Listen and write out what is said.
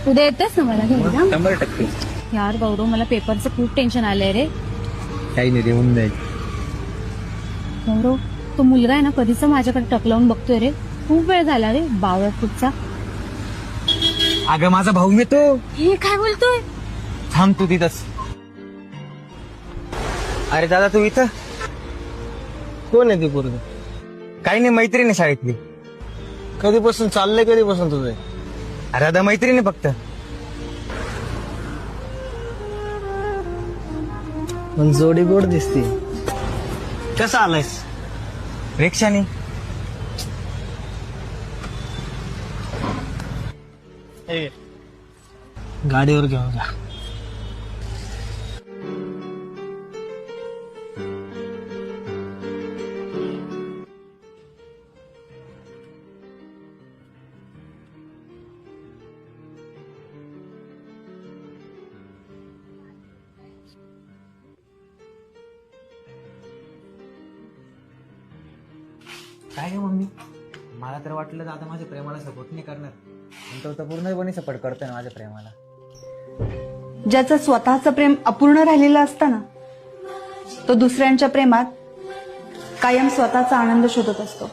उद्या येतेस ना मला घ्यायला? 100%. यार गौरव, मला पेपरचं खूप टेन्शन आलंय रे. काही नाही देऊन जाईल. गौरव, तो मुलगा आहे ना कधीच माझ्याकडे टकलावून बघतोय रे. खूप वेळ झाला रे, बावळट कुठचा. अगं माझा भाऊ मी तो. हे काय बोलतोय? थांब तू तिथंच. अरे दादा तू इथं. कोण आहे ती पोरगी? काही नाही, मैत्रीण आहे शाळेतली. कधीपासून चाललंय, कधीपासून तुझं? अरे दादा मैत्रीण आहे फक्त. पण जोडी गोड दिसते. कसा आलायस? रिक्षाने. गाडीवर घेऊन जा. काय रे मम्मी, मला तर वाटलं दादा माझ्या प्रेमाला सपोर्ट नाही करणार, पण तो तर पूर्णपणे सपोर्ट करतोय ना माझ्या प्रेमाला. ज्याचं स्वतःचं प्रेम अपूर्ण राहिलेलं असतं ना, तो दुसऱ्यांच्या प्रेमात कायम स्वतःचा आनंद शोधत असतो.